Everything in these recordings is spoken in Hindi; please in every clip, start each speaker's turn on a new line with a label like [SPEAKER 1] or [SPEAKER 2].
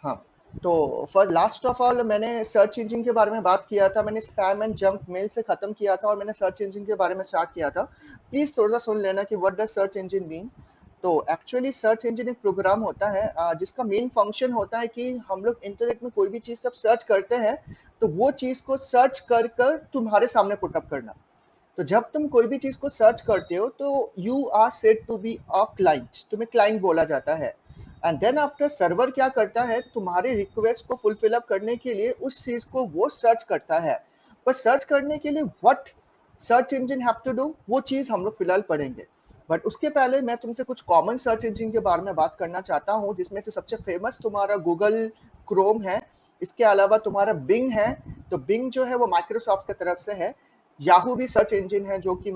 [SPEAKER 1] हाँ, तो फॉर लास्ट ऑफ ऑल मैंने सर्च इंजन के बारे में बात किया था, मैंने स्पैम एंड जंक मेल से खत्म किया था और मैंने सर्च इंजन के बारे में स्टार्ट किया था। प्लीज थोड़ा सा सुन लेना कि what does search engine mean. तो एक्चुअली सर्च इंजन एक प्रोग्राम होता है जिसका मेन फंक्शन होता है कि हम लोग इंटरनेट में कोई भी चीज जब सर्च करते हैं तो वो चीज को सर्च कर कर तुम्हारे सामने पुटअप करना। तो जब तुम कोई भी चीज को सर्च करते हो तो you are said to be a client, तुम्हें क्लाइंट बोला जाता है। एंड देन आफ्टर सर्वर क्या करता है, तुम्हारे रिक्वेस्ट को फुलफिल अप करने के लिए उस चीज को वो सर्च करता है। पर सर्च करने के लिए what search engine have to do, वो चीज हम लोग फिलहाल पढ़ेंगे। बट उसके पहले मैं तुमसे कुछ कॉमन सर्च इंजन के बारे में बात करना चाहता हूँ, जिसमें से सबसे फेमस तुम्हारा गूगल क्रोम है। इसके अलावा तुम्हारा बिंग है। तो बिंग जो है वो माइक्रोसॉफ्ट की तरफ से है। याहू भी सर्च इंजन है जो कि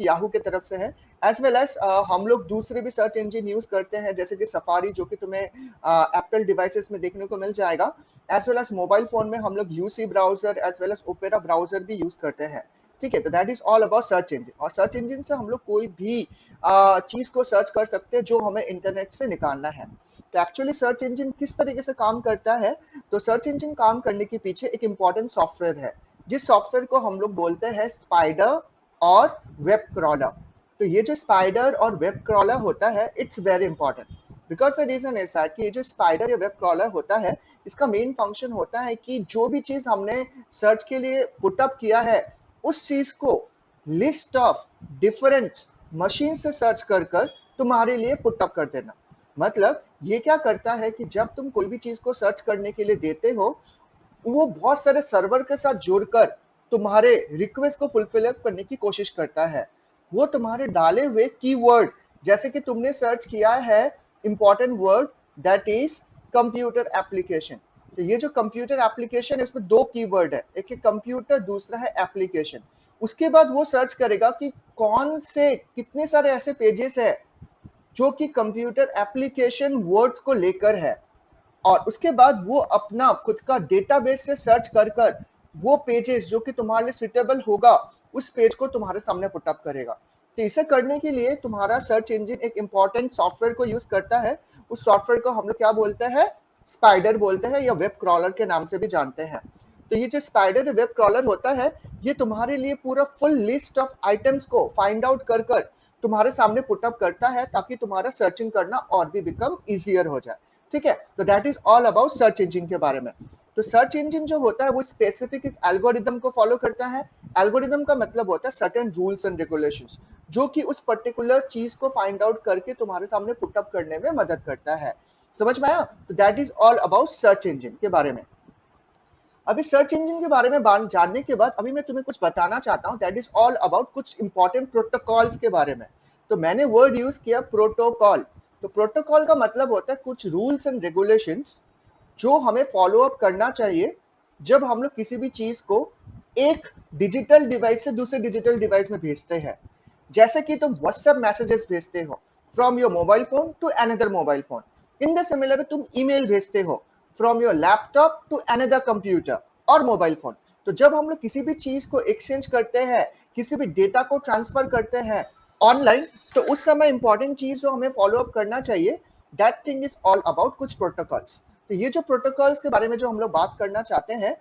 [SPEAKER 1] याहू की तरफ से है। एज वेल एज हम लोग दूसरे भी सर्च इंजन यूज करते हैं, जैसे कि सफारी जो कि तुम्हें एप्पल डिवाइसेस में देखने को मिल जाएगा। As well as mobile phone में हम लोग UC browser as well as Opera browser भी यूज करते हैं। ठीक है, तो that is all about search engine. और सर्च इंजन से हम लोग कोई भी चीज को सर्च कर सकते हैं जो हमें इंटरनेट से निकालना है। तो एक्चुअली सर्च इंजन किस तरीके से काम करता है, तो सर्च इंजन काम करने के पीछे एक इंपॉर्टेंट सॉफ्टवेयर है, जिस सॉफ्टवेयर को हम लोग बोलते हैं स्पाइडर और वेब क्रॉलर। तो ये जो स्पाइडर और वेब क्रॉलर होता है, it's very important. Because the reason is that कि ये जो स्पाइडर या वेब क्रॉलर होता है, इसका मेन फंक्शन होता है कि जो भी चीज हमने सर्च के लिए पुटअप किया है, उस चीज को लिस्ट ऑफ डिफरेंट मशीन से सर्च कर कर तुम्हारे लिए पुटअप कर देना। मतलब ये क्या करता है कि जब तुम कोई भी चीज को सर्च करने के लिए देते हो, वो बहुत सारे सर्वर के साथ जुड़कर तुम्हारे रिक्वेस्ट को फुलफिल करने की कोशिश करता है। वो तुम्हारे डाले हुए कीवर्ड, जैसे कि तुमने सर्च किया है important word that is computer application. तो ये जो कंप्यूटर एप्लीकेशन है, इसमें दो कीवर्ड है, एक है कंप्यूटर, दूसरा है एप्लीकेशन। उसके बाद वो सर्च करेगा कि कौन से कितने सारे ऐसे पेजेस है जो कि कंप्यूटर एप्लीकेशन वर्ड्स को लेकर है। और उसके बाद वो अपना खुद का डेटाबेस से सर्च कर कर वो पेजेस जो कि तुम्हारे लिए सुटेबल होगा, उस पेज को तुम्हारे सामने पुटअप करेगा। तो इसे करने के लिए तुम्हारा सर्च इंजन एक इंपॉर्टेंट सॉफ्टवेयर को यूज करता है। उस सॉफ्टवेयर को हम लोग क्या बोलते हैं, स्पाइडर बोलते हैं, या वेब क्रॉलर के नाम से भी जानते हैं। तो ये जो स्पाइडर वेब क्रॉलर होता है, ये तुम्हारे लिए पूरा फुल लिस्ट ऑफ आइटम्स को फाइंड आउट कर कर तुम्हारे सामने पुटअप करता है, ताकि तुम्हारा सर्चिंग करना और भी बिकम इजियर हो जाए। ठीक है, तो that is all about search engine के बारे में। तो सर्च इंजन जो होता है वो स्पेसिफिक एक एल्गोरिदम को फॉलो करता है। एल्गोरिदम का मतलब होता है सर्टेन रूल्स एंड रेगुलेशंस, जो कि उस पर्टिकुलर चीज को फाइंड आउट करके तुम्हारे सामने पुटअप करने में मदद करता है। समझ में आया? तो that is all about search engine के बारे में। अभी सर्च इंजन के बारे में जानने के बाद अभी मैं तुम्हें कुछ बताना चाहता हूँ, दैट इज ऑल अबाउट कुछ इंपॉर्टेंट प्रोटोकॉल्स के बारे में। तो मैंने वर्ड यूज किया प्रोटोकॉल। तो प्रोटोकॉल का मतलब होता है कुछ रूल्स एंड रेगुलेशंस जो हमें फॉलो अप करना चाहिए जब हम लोग किसी भी चीज को एक डिजिटल डिवाइस से दूसरे डिजिटल डिवाइस में भेजते हैं। जैसे कि तुम व्हाट्सएप मैसेजेस भेजते हो from your mobile phone to another mobile phone, in the similar way तुम ईमेल भेजते हो from your laptop to another computer और मोबाइल फोन। तो जब हम लोग किसी भी चीज को एक्सचेंज करते हैं, किसी भी डेटा को ट्रांसफर करते हैं ऑनलाइन, तो उस समय इंपॉर्टेंट चीज जो हमें फॉलो अप करना चाहिए, that thing is all about कुछ प्रोटोकॉल्स। तो ये जो प्रोटोकॉल्स के बारे में जो हम लोग बात करना चाहते हैं,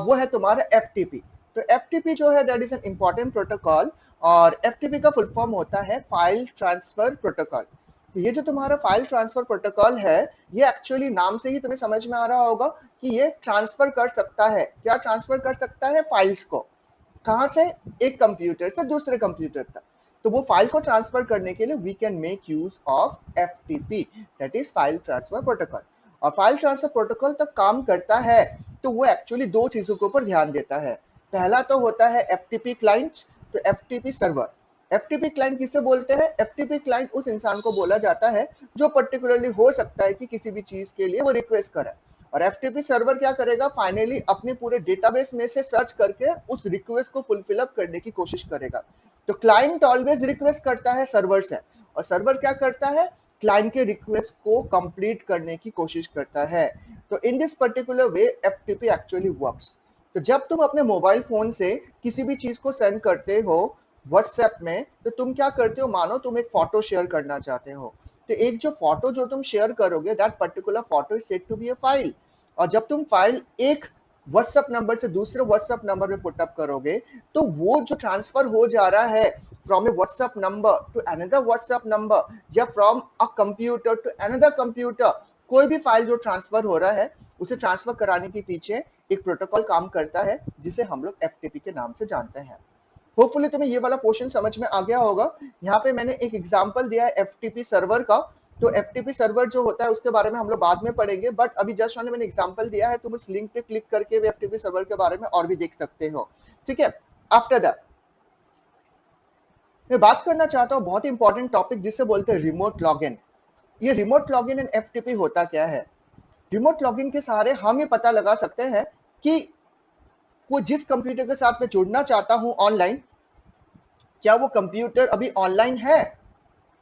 [SPEAKER 1] वो है तुम्हारा एफटीपी। तो एफटीपी जो है that is an important protocol. और एफटीपी का फुल फॉर्म होता है फाइल ट्रांसफर प्रोटोकॉल। तो ये जो तुम्हारा फाइल ट्रांसफर प्रोटोकॉल है, ये एक्चुअली नाम से ही तुम्हें समझ में आ रहा होगा कि ये ट्रांसफर कर सकता है, क्या ट्रांसफर कर सकता है, फाइल्स को। कहां से? एक कंप्यूटर से दूसरे कंप्यूटर तक। तो वो फाइल को ट्रांसफर करने के लिए we can make use of FTP, that is file transfer protocol. और फाइल ट्रांसफर प्रोटोकॉल तक काम करता है तो वो एक्चुअली दो चीजों के ऊपर ध्यान देता है। पहला तो होता है एफटीपी क्लाइंट, तो एफटीपी सर्वर। एफटीपी क्लाइंट किसे बोलते हैं? एफटीपी क्लाइंट उस इंसान को बोला जाता है जो पर्टिकुलरली हो सकता है कि किसी भी चीज के लिए वो रिक्वेस्ट करे। और एफटीपी सर्वर क्या करेगा? फाइनली अपने पूरे डेटाबेस में से सर्च करके उस रिक्वेस्ट को फुलफिल अप करने की कोशिश करेगा। तो क्लाइंट ऑलवेज रिक्वेस्ट करता है सर्वर से, और सर्वर क्या करता है? क्लाइंट के रिक्वेस्ट को कंप्लीट करने की कोशिश करता है। तो in this particular way FTP actually works. तो जब तुम अपने मोबाइल फोन से किसी भी चीज को सेंड करते हो व्हाट्सएप में, तो तुम क्या करते हो? मानो तुम एक फोटो शेयर करना चाहते हो, तो एक जो फोटो जो तुम शेयर करोगे, that particular photo is said to be a file. और जब तुम फाइल एक व्हाट्सएप नंबर से दूसरे व्हाट्सएप नंबर पे पुटअप करोगे, तो वो जो ट्रांसफर हो जा रहा है from a WhatsApp number to another WhatsApp number, या from a computer to another computer, कोई भी फाइल जो ट्रांसफर हो रहा है उसे ट्रांसफर कराने के पीछे एक प्रोटोकॉल काम करता है जिसे हम लोग एफटीपी के नाम से जानते हैं। होपफुली तुम्हें ये वाला पोर्शन समझ में आ गया होगा। यहाँ पे मैंने एक एग्जांपल दिया है एफटीपी सर्वर का। तो एफटीपी सर्वर जो होता है उसके बारे में हम लोग बाद में पढ़ेंगे, बट अभी जस्ट मैंने एग्जांपल दिया है, तुम उस लिंक पे क्लिक करके भी एफटीपी सर्वर के बारे में और भी देख सकते हो। ठीक है, आफ्टर दैट मैं बात करना चाहता हूँ बहुत ही इंपॉर्टेंट टॉपिक जिसे बोलते हैं रिमोट लॉगिन। ये रिमोट लॉगिन इन एफटीपी होता क्या है? रिमोट लॉगिन के सहारे हम ये पता लगा सकते हैं कि वो जिस कंप्यूटर के साथ मैं जुड़ना चाहता हूँ ऑनलाइन, क्या वो कंप्यूटर अभी ऑनलाइन है।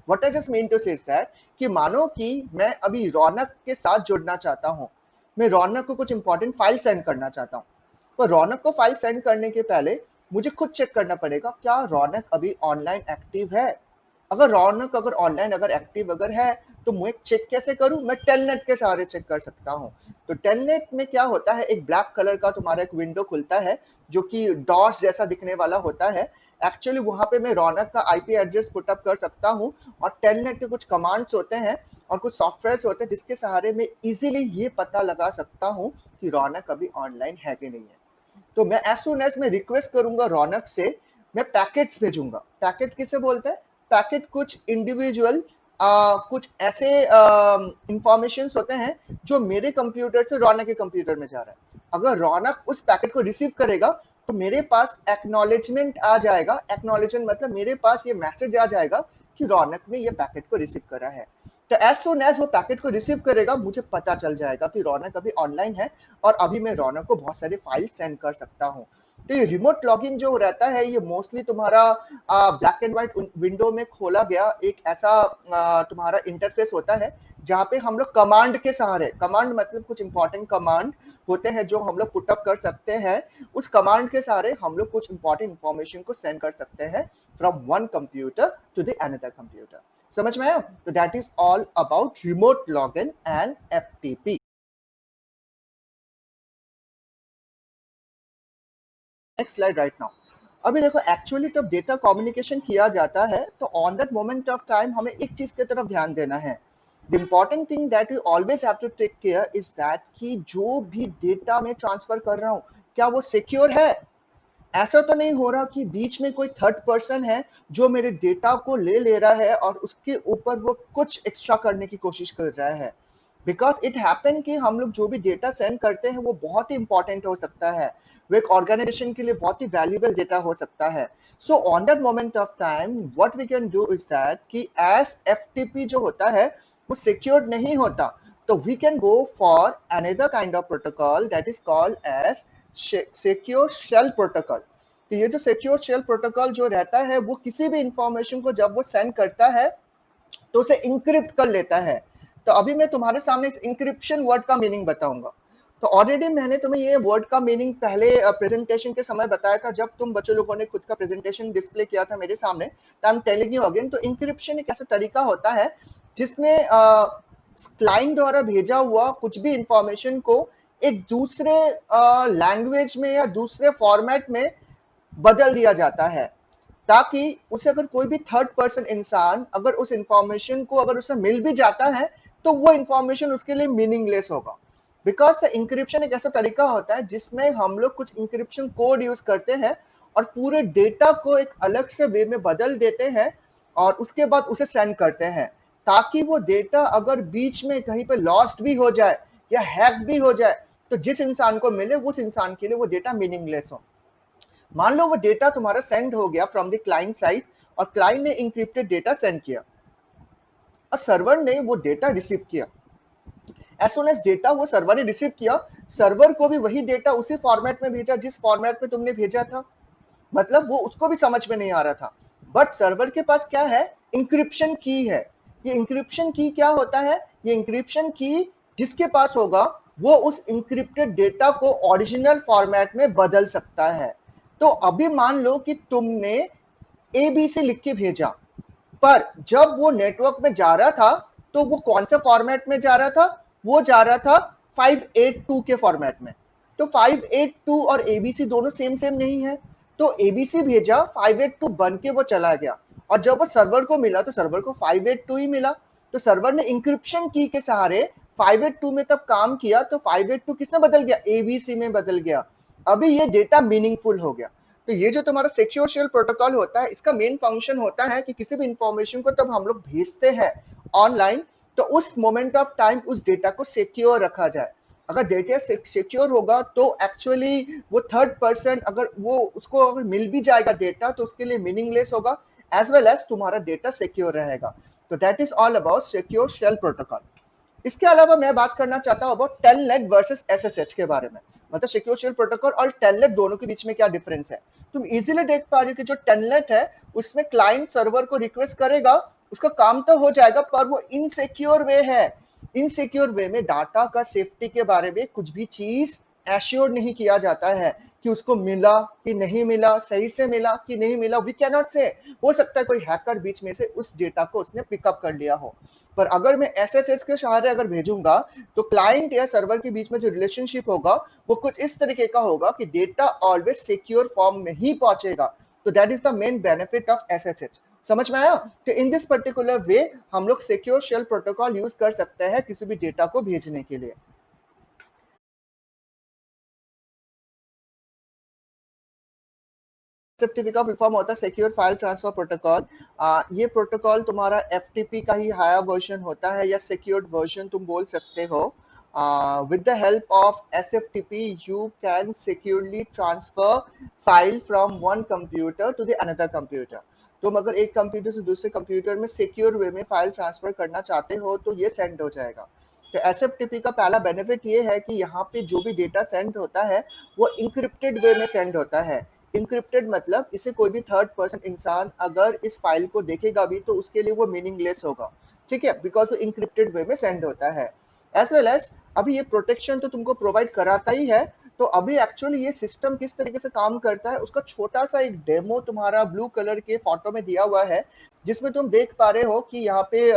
[SPEAKER 1] What I just mean to say is that कि मानो कि मैं अभी रौनक के साथ जुड़ना चाहता हूँ, मैं रौनक को कुछ इंपॉर्टेंट फाइल सेंड करना चाहता हूँ, तो रौनक को फाइल सेंड करने के पहले मुझे खुद चेक करना पड़ेगा क्या रौनक अभी ऑनलाइन एक्टिव है। अगर रौनक अगर ऑनलाइन अगर एक्टिव अगर है तो मैं चेक कैसे करूं? मैं टेलनेट के सहारे चेक कर सकता हूं। तो टेलनेट में क्या होता है, एक ब्लैक कलर का तुम्हारा एक विंडो खुलता है जो कि डॉस जैसा दिखने वाला होता है। एक्चुअली वहां पे मैं रौनक का आईपी एड्रेस पुटअप कर सकता हूं, और टेलनेट के कुछ कमांड्स होते हैं और कुछ सॉफ्टवेयर होते हैं जिसके सहारे मैं इजीली ये पता लगा सकता हूं कि रौनक अभी ऑनलाइन है कि नहीं है। तो मैं एज सुन एज मैं रिक्वेस्ट करूंगा रौनक से, मैं पैकेट्स भेजूंगा। पैकेट किसे बोलते हैं? पैकेट कुछ इंडिविजुअल कुछ ऐसे इंफॉर्मेशन होते हैं जो मेरे कंप्यूटर से रौनक के कंप्यूटर में जा रहा है। अगर रौनक उस पैकेट को रिसीव करेगा तो मेरे पास एक्नॉलेजमेंट आ जाएगा। एक्नॉलेजमेंट मतलब मेरे पास ये मैसेज आ जाएगा कि रौनक ने ये पैकेट को रिसीव करा है। तो एज सुन एज वो पैकेट को रिसीव करेगा मुझे पता चल जाएगा कि रौनक अभी ऑनलाइन है और अभी मैं रौनक को बहुत सारी फाइल सेंड कर सकता हूँ। तो ये रिमोट लॉगिन जो रहता है ये मोस्टली तुम्हारा ब्लैक एंड व्हाइट विंडो में खोला गया एक ऐसा तुम्हारा इंटरफेस होता है जहाँ पे हम लोग कमांड के सहारे, कमांड मतलब कुछ इंपॉर्टेंट कमांड होते हैं जो हम लोग पुटअप कर सकते हैं, उस कमांड के सहारे हम लोग कुछ इंपॉर्टेंट इंफॉर्मेशन को सेंड कर सकते हैं from one computer to the another computer. समझ में आया? तो that is all about remote login and FTP. Next slide right now. अभी देखो एक्चुअली जब डेटा कम्युनिकेशन किया जाता है तो on that moment of time हमें एक चीज की तरफ ध्यान देना है। The important thing that you always have to take care is that कि जो भी डेटा मैं ट्रांसफर कर रहा हूँ क्या वो सिक्योर है। ऐसा तो नहीं हो रहा कि बीच में कोई थर्ड पर्सन है जो मेरे डेटा को ले रहा है और उसके ऊपर वो कुछ एक्स्ट्रा करने की कोशिश कर रहा है। बिकॉज इट हैपन कि हम लोग जो भी डेटा सेंड करते हैं वो बहुत ही इंपॉर्टेंट हो सकता है, वो एक ऑर्गेनाइजेशन के लिए बहुत ही वैल्यूएबल डेटा हो सकता है। So on that moment of time what we can do is that कि एज एफटीपी जो होता है वो सिक्योर्ड नहीं होता, तो we can go for another kind of protocol that is called as secure shell protocol. तो ये जो सिक्योर शेल प्रोटोकॉल जो रहता है वो किसी भी इंफॉर्मेशन को जब वो सेंड करता है तो उसे इंक्रिप्ट कर लेता है। तो अभी मैं तुम्हारे सामने इस इंक्रिप्शन वर्ड का मीनिंग बताऊंगा। तो ऑलरेडी मैंने तुम्हें ये वर्ड का मीनिंग पहले प्रेजेंटेशन के समय बताया था जब तुम बच्चों लोगों ने खुद का प्रेजेंटेशन डिस्प्ले किया था मेरे सामने। तो I am telling you again, तो इंक्रिप्शन एक ऐसा तरीका होता है जिसमें क्लाइंट द्वारा भेजा हुआ कुछ भी इंफॉर्मेशन को एक दूसरे लैंग्वेज में या दूसरे फॉर्मेट में बदल दिया जाता है, ताकि उसे अगर कोई भी थर्ड पर्सन इंसान अगर उस इंफॉर्मेशन को अगर उसे मिल भी जाता है तो वो इंफॉर्मेशन उसके लिए मीनिंगलेस होगा। बिकॉज द इंक्रिप्शन एक ऐसा तरीका होता है जिसमें हम लोग कुछ इंक्रिप्शन कोड यूज करते हैं और पूरे डेटा को एक अलग से वे में बदल देते हैं और उसके बाद उसे सेंड करते हैं, ताकि वो डेटा अगर बीच में कहीं पे लॉस्ट भी हो जाए या हैक भी हो जाए तो जिस इंसान को मिले उस इंसान के लिए वो डेटा मीनिंगलेस हो। मान लो वो डेटा तुम्हारा सेंड हो गया फ्रॉम द क्लाइंट साइड और क्लाइंट ने इंक्रिप्टेड डेटा सेंड किया और सर्वर ने वो डेटा रिसीव किया। एज सुन एज डेटा वो सर्वर ने रिसीव किया, सर्वर को भी वही डेटा उसी फॉर्मेट में भेजा जिस फॉर्मेट में तुमने भेजा था। मतलब वो उसको भी समझ में नहीं आ रहा था, बट सर्वर के पास क्या है? इंक्रिप्शन की है। ये इंक्रिप्शन की क्या होता है? ये इंक्रिप्शन की जिसके पास होगा वो उस इंक्रिप्टेड डेटा को ओरिजिनल फॉर्मेट में बदल सकता है। तो अभी मान लो कि तुमने एबीसी लिख के भेजा, पर जब वो नेटवर्क में जा रहा था तो वो कौन सा फॉर्मेट में जा रहा था, वो जा रहा था 582 के फॉर्मेट में। तो 582 और एबीसी दोनों सेम सेम नहीं है, तो एबीसी भेजा, 582 बन के वो चला गया, और जब वो सर्वर को मिला तो सर्वर को 582 ही मिला। तो सर्वर ने इंक्रिप्शन की के सहारे 582 में तब काम किया, तो 582 किसमें बदल गया, एबीसी में बदल गया। अभी ये डेटा मीनिंगफुल हो गया। तो ये जो तुम्हारा सिक्योर शेल प्रोटोकॉल होता है, इसका मेन फंक्शन होता है कि किसी भी इंफॉर्मेशन को तब हम लोग भेजते हैं ऑनलाइन, तो उस मोमेंट ऑफ टाइम उस डेटा को सिक्योर रखा जाए। अगर डेटा सिक्योर होगा तो एक्चुअली वो थर्ड पर्सन अगर वो उसको अगर मिल भी जाएगा डेटा तो उसके लिए मीनिंगलेस होगा, एज वेल एज तुम्हारा डेटा सिक्योर रहेगा। तो that is all about secure shell protocol. इसके अलावा मैं बात करना चाहता हूं अबाउट टेलनेट वर्सेस एसएसएच के बारे में, मतलब सिक्योर शेल प्रोटोकॉल और टेलनेट दोनों के बीच में क्या डिफरेंस है। तुम इजीली देख पा रहे हो कि जो टेलनेट है उसमें क्लाइंट सर्वर को रिक्वेस्ट करेगा, उसका काम तो हो जाएगा, पर वो इनसिक्योर वे है। इनसिक्योर वे में डाटा का सेफ्टी के बारे में कुछ भी चीज एश्योर नहीं किया जाता है कि उसको मिला कि नहीं मिला, सही से मिला कि नहीं मिला, वी कैन नॉट से। हो सकता है कोई हैकर बीच में से उस डेटा को उसने पिकअप कर लिया हो। पर अगर मैं एसएसएच के सहारे अगर भेजूंगा तो क्लाइंट या सर्वर के बीच में जो रिलेशनशिप होगा वो कुछ इस तरीके का होगा कि डेटा ऑलवेज सिक्योर फॉर्म में ही पहुंचेगा। तो that is the main benefit of SSH. समझ में आया? तो इन दिस पर्टिकुलर वे हम लोग सिक्योर शेल प्रोटोकॉल यूज कर सकते हैं किसी भी डेटा को भेजने के लिए। एसएफटीपी का फुल फॉर्म होता है सिक्योर फाइल ट्रांसफर प्रोटोकॉल। ये प्रोटोकॉल तुम्हारा एफटीपी का ही हायर वर्जन होता है या सिक्योर्ड वर्जन तुम बोल सकते हो। With the help of SFTP you can securely transfer file from one computer to the another computer. तुम अगर एक कंप्यूटर से दूसरे कंप्यूटर में सिक्योर वे में फाइल ट्रांसफर करना चाहते हो तो ये सेंड हो जाएगा। तो एसएफटीपी का पहला बेनिफिट ये है कि यहाँ पे जो भी डेटा सेंड होता है वो इंक्रिप्टेड वे में सेंड होता है। इंक्रिप्टेड मतलब इसे कोई भी थर्ड पर्सन इंसान अगर इस फाइल को देखेगा भी तो उसके लिए वो मीनिंगलेस होगा, ठीक है, बिकॉज वो इंक्रिप्टेड वे में सेंड होता है। एज वेल एज अभी ये प्रोटेक्शन तो तुमको प्रोवाइड कराता ही है। तो अभी एक्चुअली ये सिस्टम किस तरीके से काम करता है उसका छोटा सा एक डेमो तुम्हारा ब्लू कलर के फोटो में दिया हुआ है, जिसमें तुम देख पा रहे हो कि यहाँ पे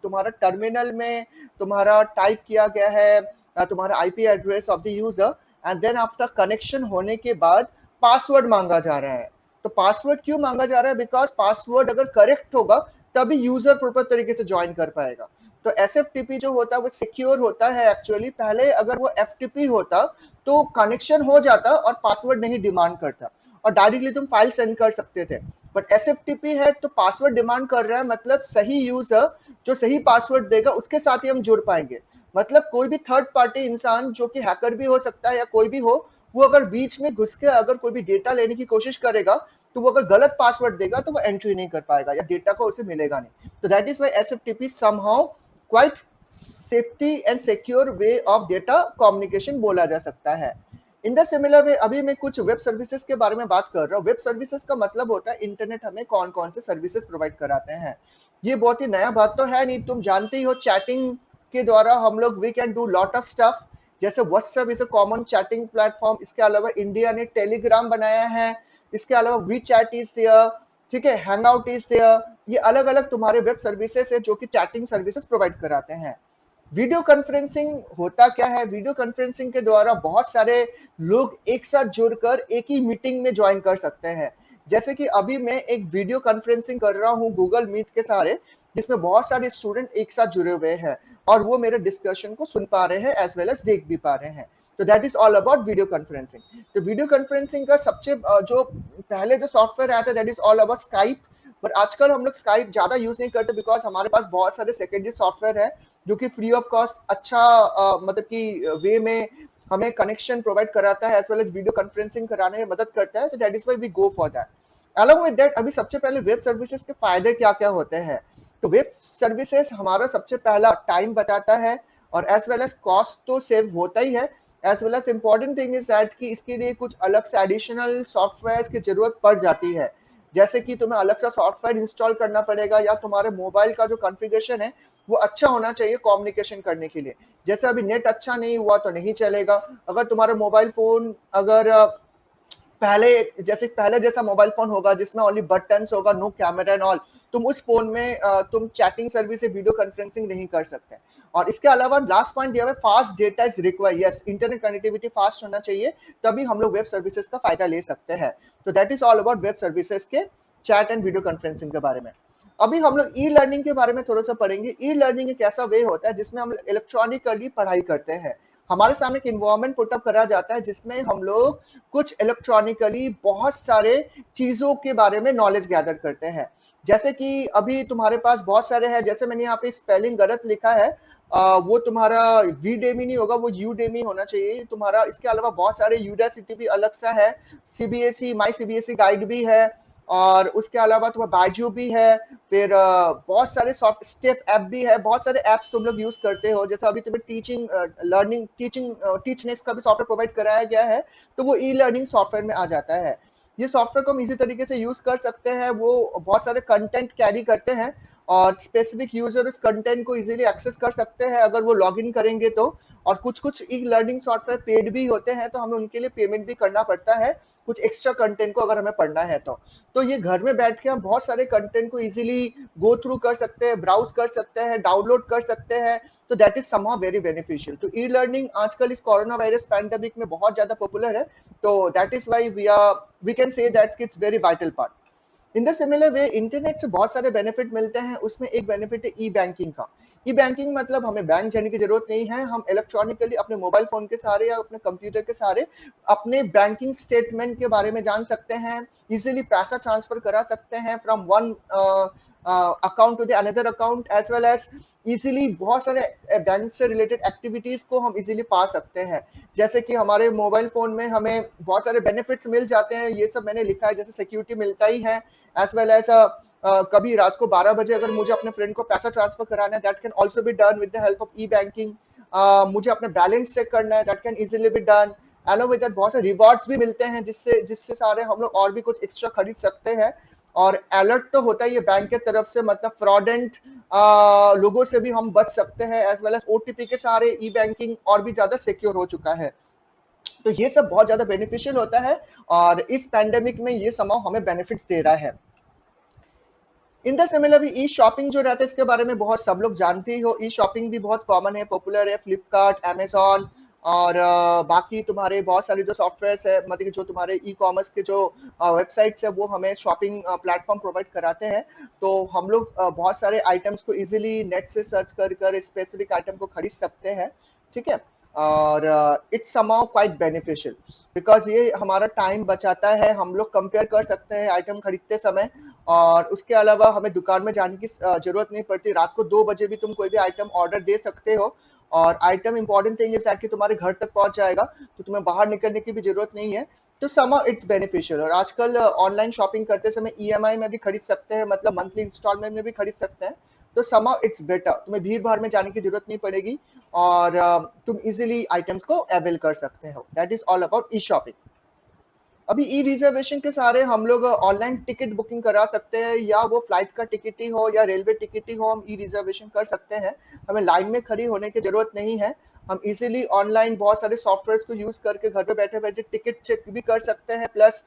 [SPEAKER 1] तुम्हारा टर्मिनल में तुम्हारा टाइप किया गया है तुम्हारा IP address of the user, and then after connection होने के बाद पासवर्ड मांगा जा रहा है। तो पासवर्ड क्यों मांगा जा रहा है, बिकॉज पासवर्ड अगर करेक्ट होगा तभी यूजर प्रॉपर तरीके से ज्वाइन कर पाएगा। तो एसएफटीपी जो होता है वो सिक्योर होता है एक्चुअली। पहले अगर वो एफटीपी होता तो कनेक्शन हो जाता और पासवर्ड नहीं डिमांड करता और डायरेक्टली तुम फाइल सेंड कर सकते थे। बट एसएफटीपी है तो पासवर्ड डिमांड कर रहा है, मतलब सही यूजर जो सही पासवर्ड देगा उसके साथ ही हम जुड़ पाएंगे। मतलब कोई भी थर्ड पार्टी इंसान जो कि हैकर भी हो सकता है या कोई भी हो, वो अगर बीच में घुस के अगर कोई भी डेटा लेने की कोशिश करेगा तो वो अगर गलत पासवर्ड देगा तो वो एंट्री नहीं कर पाएगा या डेटा को उसे मिलेगा नहीं। तो that is why SFTP somehow quite safety and secure way of data communication बोला जा सकता है। इन द सिमिलर वे अभी मैं कुछ वेब सर्विसेज के बारे में बात कर रहा हूँ। वेब सर्विसेज का मतलब होता है इंटरनेट हमें कौन कौन से सर्विसेज प्रोवाइड कराते हैं। ये बहुत ही नया बात तो है नहीं, तुम जानते ही हो चैटिंग के द्वारा हम लोग we can do lot of stuff. जैसे WhatsApp is a common chatting platform, इसके अलावा इंडिया ने टेलीग्राम बनाया है, इसके अलावा वी चैट इज देयर, ठीक है, हैंग आउट इज देयर। ये अलग अलग तुम्हारे वेब सर्विसेज है जो कि चैटिंग सर्विसेज प्रोवाइड कराते हैं। वीडियो कॉन्फ्रेंसिंग होता क्या है, वीडियो कॉन्फ्रेंसिंग के द्वारा बहुत सारे लोग एक साथ जुड़कर एक ही मीटिंग में ज्वाइन कर सकते हैं। जैसे कि अभी मैं एक वीडियो कॉन्फ्रेंसिंग कर रहा हूँ गूगल मीट के सहारे, जिसमें बहुत सारे स्टूडेंट एक साथ जुड़े हुए हैं और वो मेरे डिस्कशन को सुन पा रहे हैं एज वेल एज देख भी पा रहे हैं। तो that is all about video conferencing. तो वीडियो कॉन्फ्रेंसिंग का सबसे जो पहले जो सॉफ्टवेयर आया था that is all about Skype. पर आजकल हम लोग स्काइप ज्यादा यूज नहीं करते बिकॉज हमारे पास बहुत सारे सेकेंडरी सॉफ्टवेयर है जो कि फ्री ऑफ कॉस्ट अच्छा मतलब कि वे में हमें कनेक्शन प्रोवाइड कराता है as well as video conferencing कराने में मदद करता है। तो that is why we go for that. Along with that अभी सबसे पहले वेब सर्विसेज के फायदे क्या क्या होते हैं। तो वेब सर्विसेज हमारा सबसे पहला टाइम बचाता है और एज वेल एज कॉस्ट तो सेव होता ही है। As well as important thing is that कि इसके लिए कुछ अलग से एडिशनल सॉफ्टवेयर की जरूरत पड़ जाती है, जैसे कि तुम्हें अलग सा सॉफ्टवेयर इंस्टॉल करना पड़ेगा या तुम्हारे मोबाइल का जो कॉन्फ़िगरेशन है वो अच्छा होना चाहिए कम्युनिकेशन करने के लिए। जैसे अभी नेट अच्छा नहीं हुआ तो नहीं चलेगा। अगर तुम्हारा मोबाइल फोन अगर पहले जैसा मोबाइल फोन होगा जिसमें ओनली बटन्स होगा, नो कैमरा एंड ऑल, तुम उस फोन में तुम चैटिंग सर्विस से वीडियो कॉन्फ्रेंसिंग नहीं कर सकते। और इसके अलावा लास्ट पॉइंट दिया हुआ है, fast data is required. Yes, internet connectivity fast होना चाहिए, तभी हम लोग वेब सर्विसेज का फायदा ले सकते हैं। तो that is all about web services के चैट एंड वीडियो कॉन्फ्रेंसिंग के बारे में। अभी हम लोग ई लर्निंग के बारे में थोड़ा सा पढ़ेंगे। ई लर्निंग एक ऐसा वे होता है जिसमें हम इलेक्ट्रॉनिकली पढ़ाई करते हैं। हमारे सामने एक इन्वायरमेंट पुटअप करा जाता है जिसमें हम लोग कुछ इलेक्ट्रॉनिकली बहुत सारे चीजों के बारे में नॉलेज गैदर करते हैं। जैसे कि अभी तुम्हारे पास बहुत सारे हैं, जैसे मैंने यहाँ पे स्पेलिंग गलत लिखा है, वो तुम्हारा वीडेमी नहीं होगा, वो यूडेमी होना चाहिए तुम्हारा। इसके अलावा बहुत सारे, यूडासिटी भी अलग सा है, सीबीएसई माई सीबीएसई गाइड भी है, और उसके अलावा तुम्हारा बायजू भी है, फिर बहुत सारे सॉफ्ट स्टेप ऐप भी है, बहुत सारे ऐप्स तुम लोग यूज करते हो। जैसे अभी तुम्हें टीचिंग लर्निंग टीचिंग टीचनेक्स का भी सॉफ्टवेयर प्रोवाइड कराया गया है, तो वो ई लर्निंग सॉफ्टवेयर में आ जाता है। ये सॉफ्टवेयर को हम इसी तरीके से यूज कर सकते हैं, वो बहुत सारे कंटेंट कैरी करते हैं और स्पेसिफिक यूजर उस कंटेंट को इजीली एक्सेस कर सकते हैं अगर वो लॉग इन करेंगे तो। और कुछ कुछ ई लर्निंग सॉफ्टवेयर पेड भी होते हैं, तो हमें उनके लिए पेमेंट भी करना पड़ता है कुछ एक्स्ट्रा कंटेंट को अगर हमें पढ़ना है तो ये घर में बैठ के हम बहुत सारे कंटेंट को इजीली गो थ्रू कर सकते हैं, ब्राउज कर सकते हैं, डाउनलोड कर सकते हैं। तो that is somehow very beneficial. तो ई लर्निंग आजकल इस कोरोना वायरस पैंडेमिक में बहुत ज्यादा पॉपुलर है, तो that is why we can say that it's very vital part. In the similar way internet से बहुत सारे बेनिफिट मिलते हैं, उसमें एक बेनिफिट है ई बैंकिंग का। ई बैंकिंग मतलब हमें बैंक जाने की जरूरत नहीं है, हम इलेक्ट्रॉनिकली अपने मोबाइल फोन के सहारे या अपने कंप्यूटर के सहारे अपने बैंकिंग स्टेटमेंट के बारे में जान सकते हैं, इजीली पैसा ट्रांसफर करा सकते हैं from one account to the another account, as well as easily बहुत सारे बैंक से रिलेटेड एक्टिविटीज को हम इजीली पा सकते हैं। जैसे कि हमारे मोबाइल फोन में हमें बहुत सारे बेनिफिट्स मिल जाते हैं, ये सब मैंने लिखा है, जैसे सिक्योरिटी मिलता ही है, एज वेल एज कभी रात को 12 बजे अगर मुझे अपने फ्रेंड को पैसा ट्रांसफर कराना है, that can also be done with the help of E banking. मुझे अपने बैलेंस चेक करना है, that can easily be done. Along with that बहुत सारे रिवॉर्ड्स भी मिलते हैं जिससे जिससे सारे हम लोग और भी कुछ एक्स्ट्रा खरीद सकते हैं। और अलर्ट तो होता ही है बैंक के तरफ से, मतलब फ्रॉडेंट लोगों से भी हम बच सकते हैं, एज वेल एज ओटीपी के सहारे ई बैंकिंग और भी ज्यादा सिक्योर हो चुका है। तो ये सब बहुत ज्यादा बेनिफिशियल होता है और इस पैंडेमिक में ये समाव हमें बेनिफिट्स दे रहा है। इन द सिमिलर भी ई शॉपिंग जो रहता है इसके बारे में बहुत सब लोग जानते ही हो। ई शॉपिंग भी बहुत कॉमन है, पॉपुलर है, फ्लिपकार्ट, अमेजॉन और बाकी तुम्हारे बहुत सारे जो सॉफ्टवेयर है, मतलब जो तुम्हारे ई कॉमर्स के जो वेबसाइट्स है वो हमें शॉपिंग प्लेटफॉर्म प्रोवाइड कराते हैं। तो हम लोग बहुत सारे आइटम्स को इजीली नेट से सर्च कर कर स्पेसिफिक आइटम को खरीद सकते हैं, ठीक है। और it's somehow quite beneficial because ये हमारा टाइम बचाता है, हम लोग कंपेयर कर सकते हैं आइटम खरीदते समय। और उसके अलावा हमें दुकान में जाने की जरूरत नहीं पड़ती, रात को 2 बजे भी तुम कोई भी आइटम ऑर्डर दे सकते हो और आइटम इंपॉर्टेंट थिंग इज कि तुम्हारे घर तक पहुंच जाएगा, तो तुम्हें बाहर निकलने की भी जरूरत नहीं है। तो समा इट्स बेनिफिशियल। और आजकल ऑनलाइन शॉपिंग करते समय ईएमआई में भी खरीद सकते हैं, मतलब मंथली इंस्टॉलमेंट में भी खरीद सकते हैं। तो समा इट्स बेटर, तुम्हें भीड़ भाड़ में जाने की जरूरत नहीं पड़ेगी और तुम इजिली आइटम्स को अवेल कर सकते हो। That is all about E shopping. अभी ई रिजर्वेशन के सहारे हम लोग ऑनलाइन टिकट बुकिंग करा सकते हैं, या वो फ्लाइट का टिकट ही हो या रेलवे टिकट ही हो, हम ई रिजर्वेशन कर सकते हैं। हमें लाइन में खड़ी होने की जरूरत नहीं है, हम इजीली ऑनलाइन बहुत सारे सॉफ्टवेयर को यूज करके घर पे बैठे बैठे टिकट चेक भी कर सकते हैं, प्लस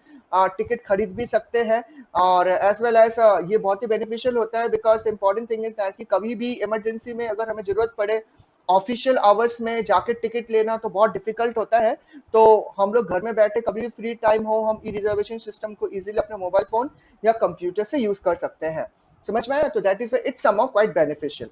[SPEAKER 1] टिकट खरीद भी सकते हैं। और एज वेल एज ये बहुत ही बेनिफिशियल होता है because important thing is that कि कभी भी इमरजेंसी में अगर हमें जरूरत पड़े, ऑफिशियल आवर्स में जाके टिकट लेना तो बहुत डिफिकल्ट होता है। तो हम लोग घर में बैठे कभी भी फ्री टाइम हो, हम ई रिजर्वेशन सिस्टम को इजीली अपने मोबाइल फोन या कंप्यूटर से यूज कर सकते हैं। समझ में आया? तो that is it's somehow quite beneficial.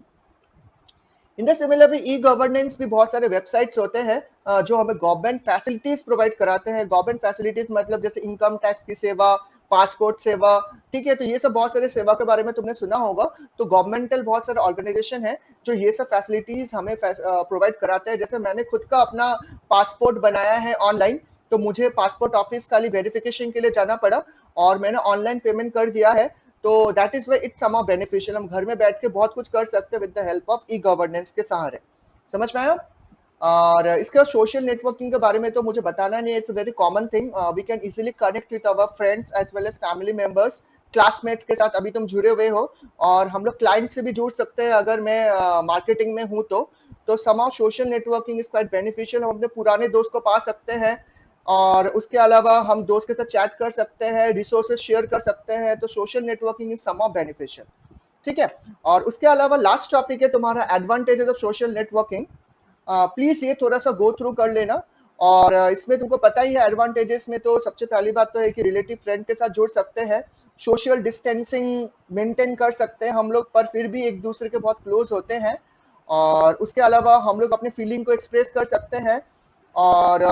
[SPEAKER 1] In the similar भी ई गवर्नेंस भी बहुत सारे वेबसाइट्स होते हैं जो हमें गवर्नमेंट फैसिलिटीज प्रोवाइड कराते हैं। गवर्नमेंट फैसिलिटीज मतलब जैसे इनकम टैक्स की सेवा, पासपोर्ट सेवा, ठीक है। तो ये सब बहुत सारे सेवा के बारे में तुमने सुना होगा। तो गवर्नमेंटल बहुत सारे ऑर्गेनाइजेशन है जो ये सब फैसिलिटीज हमें प्रोवाइड कराते हैं। जैसे मैंने खुद का अपना पासपोर्ट बनाया है ऑनलाइन, तो मुझे पासपोर्ट ऑफिस खाली वेरिफिकेशन के लिए जाना पड़ा और मैंने ऑनलाइन पेमेंट कर दिया है। तो that is why it's somehow beneficial, हम घर में बैठ के बहुत कुछ कर सकते हैं with the help of e governance के सहारे। समझ में आया? और इसके बाद सोशल नेटवर्किंग के बारे में तो मुझे बताना नहीं है, it's a very common thing. We can easily connect with our friends as well as family members, classmates के साथ अभी तुम जुड़े हुए हो। और हम लोग क्लाइंट से भी जुड़ सकते हैं अगर मैं मार्केटिंग में हूँ तो। तो समाउ social networking is quite beneficial, हम अपने पुराने दोस्त को पा सकते हैं। और उसके अलावा हम दोस्त के साथ चैट कर सकते हैं, रिसोर्सेज शेयर कर सकते हैं, तो social networking is some of beneficial. ठीक है। और उसके अलावा लास्ट टॉपिक है तुम्हारा advantages of social networking. Please ये थोड़ा सा गो थ्रू कर लेना। और इसमें तुमको पता ही है एडवांटेजेस में तो सबसे पहली बात तो है कि रिलेटिव फ्रेंड के साथ जुड़ सकते हैं, सोशल डिस्टेंसिंग मेंटेन कर सकते हैं हम लोग, पर फिर भी एक दूसरे के बहुत क्लोज होते हैं। और उसके अलावा हम लोग अपने फीलिंग को एक्सप्रेस कर सकते हैं। और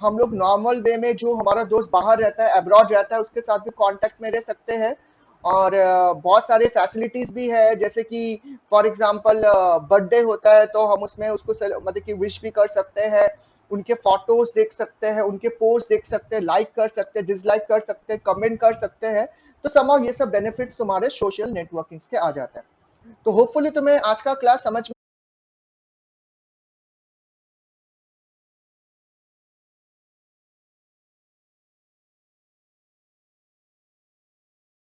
[SPEAKER 1] हम लोग नॉर्मल वे में जो हमारा दोस्त बाहर रहता है, अब्रॉड रहता है, उसके साथ भी कांटेक्ट में रह सकते हैं। और बहुत सारे फैसिलिटीज भी है, जैसे कि फॉर एग्जांपल बर्थडे होता है तो हम उसमें उसको मतलब कि विश भी कर सकते हैं, उनके फोटोज देख सकते हैं, उनके पोस्ट देख सकते हैं, लाइक कर सकते हैं, डिसलाइक कर सकते हैं, कमेंट कर सकते हैं। तो समहाउ ये सब बेनिफिट्स तुम्हारे सोशल नेटवर्किंग के आ जाते हैं। तो होपफुली तुम्हें आज का क्लास समझ में